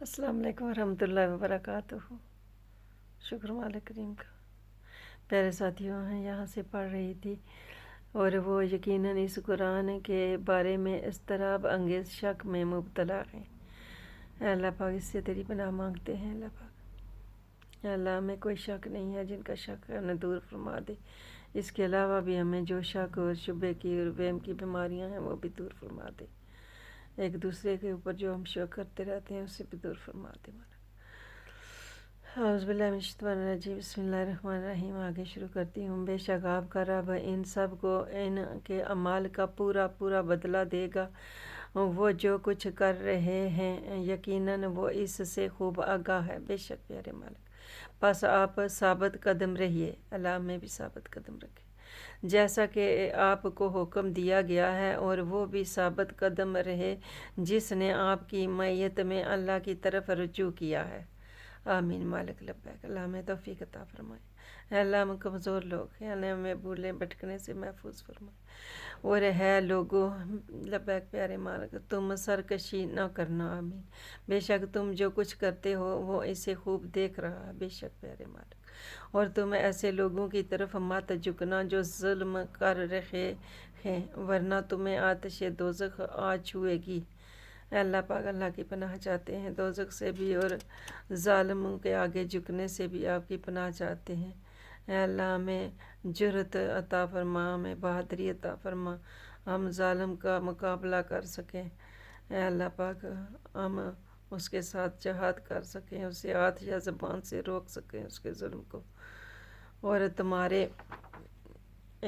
السلام علیکم ورحمۃ اللہ وبرکاتہ۔ شکر مالک کریم کا۔ پیارے ساتھیوں ہیں، یہاں سے پڑھ رہی تھی اور وہ یقیناً اس قرآن کے بارے میں اضطراب انگیز شک میں مبتلا ہیں۔ اے اللہ پاک، اس سے تیری پناہ مانگتے ہیں۔ اللہ پاک، اے اللہ، ہمیں کوئی شک نہیں ہے، جن کا شک ہے انہیں دور فرما دے۔ اس کے علاوہ بھی ہمیں جو شک اور شبے کی اور وہم کی بیماریاں ہیں وہ بھی دور فرما دے۔ ایک دوسرے کے اوپر جو ہم شک کرتے رہتے ہیں اسے بھی دور فرما دے۔ اعوذ باللہ من الشیطان الرجیم، بسم اللہ الرحمن الرحیم۔ آگے شروع کرتی ہوں۔ بے شک آپ کا رب ان سب کو ان کے اعمال کا پورا پورا بدلہ دے گا، وہ جو کچھ کر رہے ہیں، یقیناً وہ اس سے خوب آگاہ ہے۔ بے شک پیارے مالک، پس آپ ثابت قدم رہیے، اللہ میں بھی ثابت قدم رکھے، جیسا کہ آپ کو حکم دیا گیا ہے، اور وہ بھی ثابت قدم رہے جس نے آپ کی معیت میں اللہ کی طرف رجوع کیا ہے۔ آمین مالک لبیک، اللہ ہمیں توفیق عطا فرمائے۔ اے اللہ، ہم کمزور لوگ ہیں، اللہ ہمیں بھولنے بھٹکنے سے محفوظ فرمائے۔ اور ہے لوگوں، لبیک پیارے مالک، تم سرکشی نہ کرنا۔ آمین۔ بے شک تم جو کچھ کرتے ہو وہ اسے خوب دیکھ رہا ہے۔ بے شک پیارے مالک، اور تم ایسے لوگوں کی طرف مت جھکنا جو ظلم کر رہے ہیں، ورنہ تمہیں آتش دوزخ آ چھوئے گی۔ اے اللہ پاک، اللہ کی پناہ چاہتے ہیں دوزخ سے بھی، اور ظالموں کے آگے جھکنے سے بھی آپ کی پناہ چاہتے ہیں۔ اے اللہ، ہمیں جرأت عطا فرما، ہمیں بہادری عطا فرما، ہم ظالم کا مقابلہ کر سکیں۔ اے اللہ پاک، ہم اس کے ساتھ جہاد کر سکیں، اسے ہاتھ یا زبان سے روک سکیں اس کے ظلم کو۔ اور تمہارے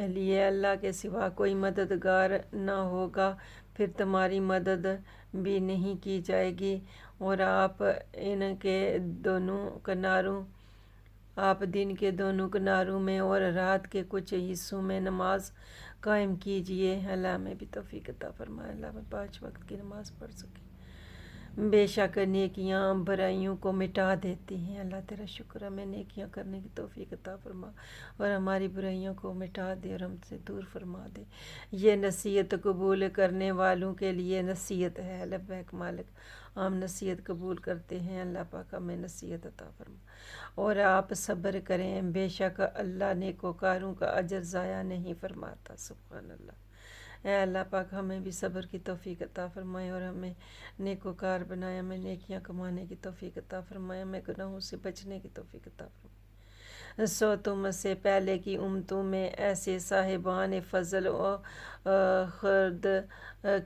لیے اللہ کے سوا کوئی مددگار نہ ہوگا، پھر تمہاری مدد بھی نہیں کی جائے گی۔ اور آپ دن کے دونوں کناروں میں اور رات کے کچھ حصوں میں نماز قائم کیجئے۔ اللہ ہمیں بھی توفیق عطا فرمائے، اللہ ہمیں 5 وقت کی نماز پڑھ سکے۔ بے شک نیکیاں برائیوں کو مٹا دیتی ہیں۔ اللہ تیرا شکر، ہمیں نیکیاں کرنے کی توفیق عطا فرما، اور ہماری برائیوں کو مٹا دے اور ہم سے دور فرما دے۔ یہ نصیحت قبول کرنے والوں کے لیے نصیحت ہے۔ لبیک مالک، ہم نصیحت قبول کرتے ہیں، اللہ پاک ہمیں نصیحت عطا فرما۔ اور آپ صبر کریں، بے شک اللہ نیکوکاروں کا اجر ضائع نہیں فرماتا۔ سبحان اللہ۔ اے اللہ پاک، ہمیں بھی صبر کی توفیق عطا فرمائے اور ہمیں نیکوکار بنائے، ہمیں نیکیاں کمانے کی توفیق عطا فرمائے، ہمیں گناہوں سے بچنے کی توفیق عطا فرمائے۔ سو تم سے پہلے کی امتوں میں ایسے صاحبان فضل و خرد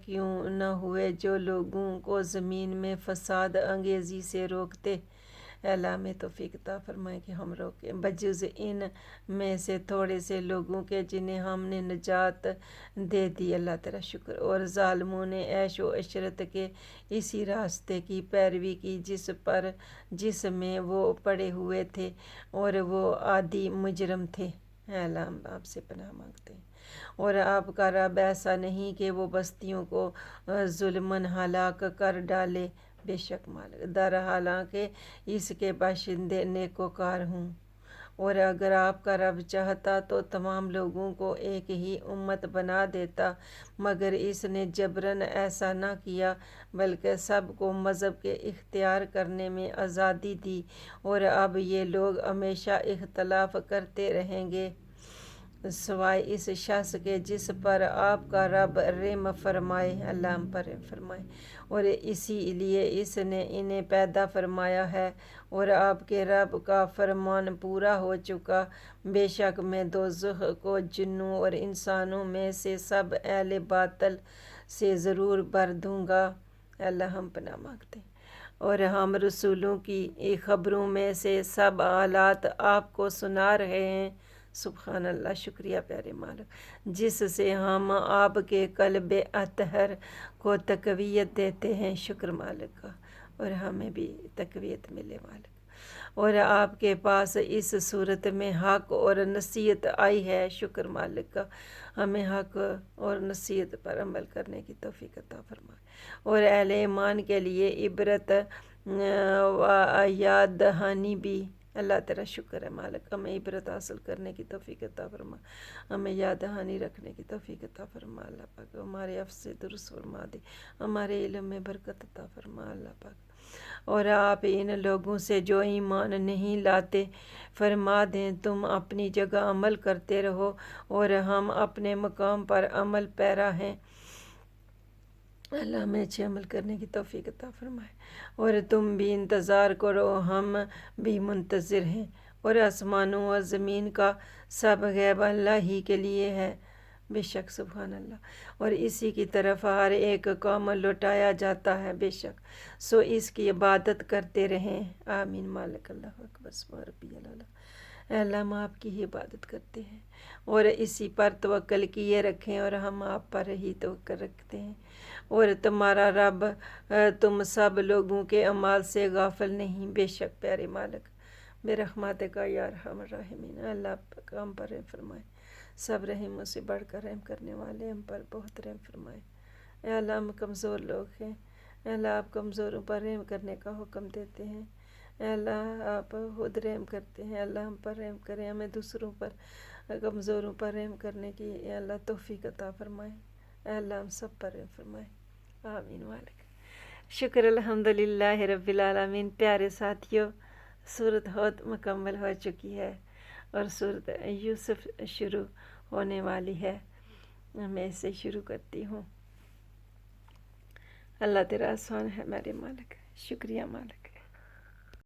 کیوں نہ ہوئے جو لوگوں کو زمین میں فساد انگیزی سے روکتے۔ اے اللہ ہمیں توفیق عطا فرمائے کہ ہم روکیں، بجز ان میں سے تھوڑے سے لوگوں کے جنہیں ہم نے نجات دے دی۔ اللہ تیرا شکر۔ اور ظالموں نے عیش و عشرت کے اسی راستے کی پیروی کی جس میں وہ پڑے ہوئے تھے، اور وہ عادی مجرم تھے۔ اے اللہ، ہم آپ سے پناہ مانگتے ہیں۔ اور آپ کا رب ایسا نہیں کہ وہ بستیوں کو ظلماً ہلاک کر ڈالے، بے شک مالک، در حالانکہ اس کے باشندے نیکوکار ہوں۔ اور اگر آپ کا رب چاہتا تو تمام لوگوں کو ایک ہی امت بنا دیتا، مگر اس نے جبراً ایسا نہ کیا، بلکہ سب کو مذہب کے اختیار کرنے میں آزادی دی، اور اب یہ لوگ ہمیشہ اختلاف کرتے رہیں گے، سوائے اس شخص کے جس پر آپ کا رب رحم فرمائے۔ اللہ ہم پر رحم فرمائے۔ اور اسی لیے اس نے انہیں پیدا فرمایا ہے، اور آپ کے رب کا فرمان پورا ہو چکا۔ بے شک میں دوزخ کو جنوں اور انسانوں میں سے سب اہل باطل سے ضرور بھر دوں گا۔ اللہ ہم پناہ مانگتے ہیں۔ اور ہم رسولوں کی خبروں میں سے سب حالات آپ کو سنا رہے ہیں۔ سبحان اللہ، شکریہ پیارے مالک، جس سے ہم آپ کے قلب اطہر کو تقویت دیتے ہیں۔ شکر مالک کا، اور ہمیں بھی تقویت ملے مالک۔ اور آپ کے پاس اس صورت میں حق اور نصیحت آئی ہے۔ شکر مالک کا، ہمیں حق اور نصیحت پر عمل کرنے کی توفیق عطا فرمائے۔ اور اہل ایمان کے لیے عبرت و یاد دہانی بھی اللہ تیرا شکر ہے مالک، ہمیں عبرت حاصل کرنے کی توفیق عطا فرما، ہمیں یاد دہانی رکھنے کی توفیق عطا فرما اللہ پاک، ہمارے عفظ سے درست فرما دے، ہمارے علم میں برکت عطا فرما اللہ پاک، اور آپ ان لوگوں سے جو ایمان نہیں لاتے فرما دیں تم اپنی جگہ عمل کرتے رہو اور ہم اپنے مقام پر عمل پیرا ہیں، اللہ ہمیں اچھے عمل کرنے کی توفیق عطا فرمائے، اور تم بھی انتظار کرو ہم بھی منتظر ہیں، اور آسمانوں اور زمین کا سب غیب اللہ ہی کے لیے ہے، بے شک سبحان اللہ، اور اسی کی طرف ہر ایک کام لوٹایا جاتا ہے، بے شک سو اس کی عبادت کرتے رہیں، آمین مالک اللہ اکبر سبحان ربی اللہ، اے اللہ ہم آپ کی ہی عبادت کرتے ہیں اور اسی پر توکل کیے رکھیں، اور ہم آپ پر ہی توکل رکھتے ہیں، اور تمہارا رب تم سب لوگوں کے اعمال سے غافل نہیں، بے شک پیارے مالک بے رحمت کا یا ارحم الراحمین، اللہ ہم پر رحم فرمائے، سب رحموں سے بڑھ کر رحم کرنے والے ہم پر بہت رحم فرمائے، اے اللہ ہم کمزور لوگ ہیں، اے اللہ آپ کمزوروں پر رحم کرنے کا حکم دیتے ہیں، اے اللہ آپ خود رحم کرتے ہیں، اللہ ہم پر رحم کریں، ہمیں دوسروں پر کمزوروں پر رحم کرنے کی اے اللہ توفیق عطا فرمائے، اے اللہ ہم سب پر رحم فرمائے، آمین مالک، شکر الحمدللہ رب العالمین۔ پیارے ساتھیوں، سورت ہود مکمل ہو چکی ہے اور سورت یوسف شروع ہونے والی ہے، میں اسے شروع کرتی ہوں۔ اللہ تیرا آسان ہے میرے مالک، شکریہ مالک۔